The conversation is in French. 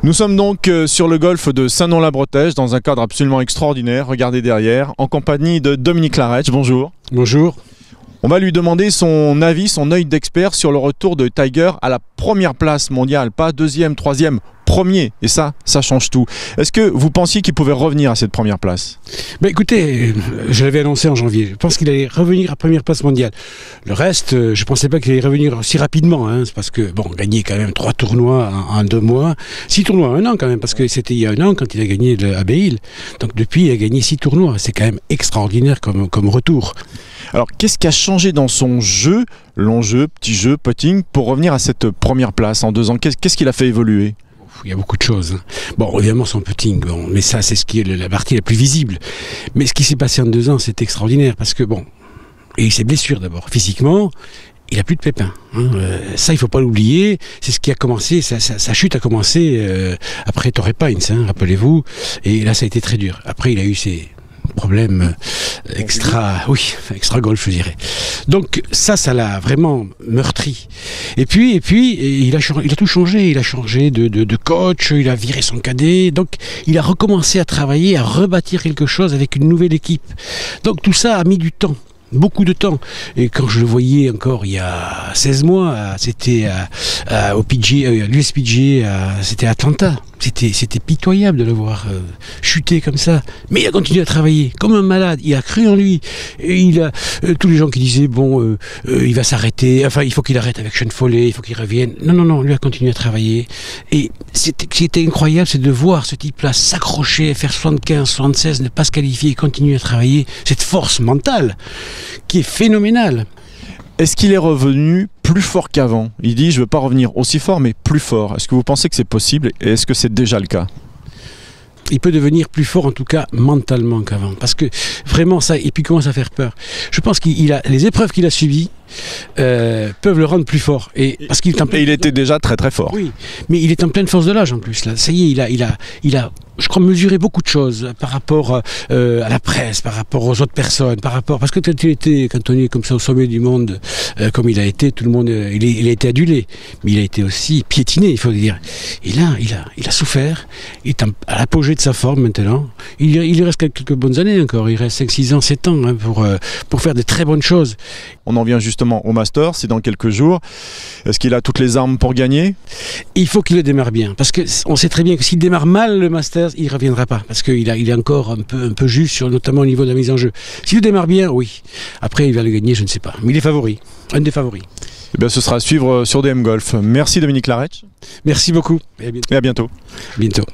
Nous sommes donc sur le golfe de Saint-Nom-la-Bretèche dans un cadre absolument extraordinaire. Regardez derrière, en compagnie de Dominique Laretsch. Bonjour. Bonjour. On va lui demander son avis, son œil d'expert sur le retour de Tiger à la première place mondiale, pas deuxième, troisième, premier. Et ça change tout. Est-ce que vous pensiez qu'il pouvait revenir à cette première place? Écoutez, je l'avais annoncé en janvier. Je pense qu'il allait revenir à première place mondiale. Le reste, je ne pensais pas qu'il allait revenir si rapidement. C'est parce que, gagner quand même 3 tournois en 2 mois, 6 tournois en 1 an quand même, parce que c'était il y a 1 an quand il a gagné le Abbey Hill. Donc depuis, il a gagné 6 tournois. C'est quand même extraordinaire comme retour. Alors, qu'est-ce qui a changé dans son jeu, long jeu, petit jeu, putting, pour revenir à cette première place en 2 ans? Qu'est-ce qu'il a fait évoluer? Il y a beaucoup de choses. Évidemment son putting, mais ça c'est ce qui est la partie la plus visible. Mais ce qui s'est passé en 2 ans, c'est extraordinaire parce que et ses blessures d'abord, physiquement, il n'a plus de pépins. Ça, il ne faut pas l'oublier. C'est ce qui a commencé, sa chute a commencé après Torrey Pines, rappelez-vous. Et là, ça a été très dur. Après, il a eu ses problèmes extra golf, je dirais. Donc ça l'a vraiment meurtri. Et puis il a tout changé. Il a changé de coach, il a viré son cadet. Donc il a recommencé à travailler, à rebâtir quelque chose avec une nouvelle équipe. Donc tout ça a mis du temps. Beaucoup de temps. Et quand je le voyais encore il y a 16 mois, c'était au PGA, à l'USPGA, c'était à Atlanta. C'était pitoyable de le voir chuter comme ça. Mais il a continué à travailler comme un malade. Il a cru en lui. Et tous les gens qui disaient il va s'arrêter. Enfin, il faut qu'il arrête avec Sean Foley. Il faut qu'il revienne. Non, lui a continué à travailler. Et ce qui était incroyable, c'est de voir ce type-là s'accrocher, faire 75, 76, ne pas se qualifier et continuer à travailler. Cette force mentale qui est phénoménale. Est-ce qu'il est revenu plus fort qu'avant? Il dit, je ne veux pas revenir aussi fort, mais plus fort. Est-ce que vous pensez que c'est possible et est-ce que c'est déjà le cas? Il peut devenir plus fort, en tout cas mentalement qu'avant. Parce que vraiment ça, et puis commence à faire peur. Je pense qu'il a les épreuves qu'il a subies peuvent le rendre plus fort. Et parce qu'il est en il était déjà très très fort. Oui, mais il est en pleine force de l'âge en plus. Là, ça y est, il a, je crois, mesuré beaucoup de choses par rapport à la presse, par rapport aux autres personnes, parce que quand on est comme ça au sommet du monde, comme il a été, tout le monde, il a été adulé, mais il a été aussi piétiné, il faut dire. Et là, il a souffert. Il est à l'apogée de sa forme maintenant. Il lui reste quelques bonnes années encore. Il reste 5, 6 ans, 7 ans pour faire de très bonnes choses. On en vient justement au Masters, c'est dans quelques jours. Est-ce qu'il a toutes les armes pour gagner? Il faut qu'il le démarre bien, parce qu'on sait très bien que s'il démarre mal le Masters, il ne reviendra pas, parce qu'il est encore un peu juste, notamment au niveau de la mise en jeu. S'il le démarre bien, oui. Après, il va le gagner, je ne sais pas. Mais il est favori, un des favoris. Eh bien, ce sera à suivre sur DM Golf. Merci Dominique Laretsch. Merci beaucoup. Et à bientôt. Bientôt.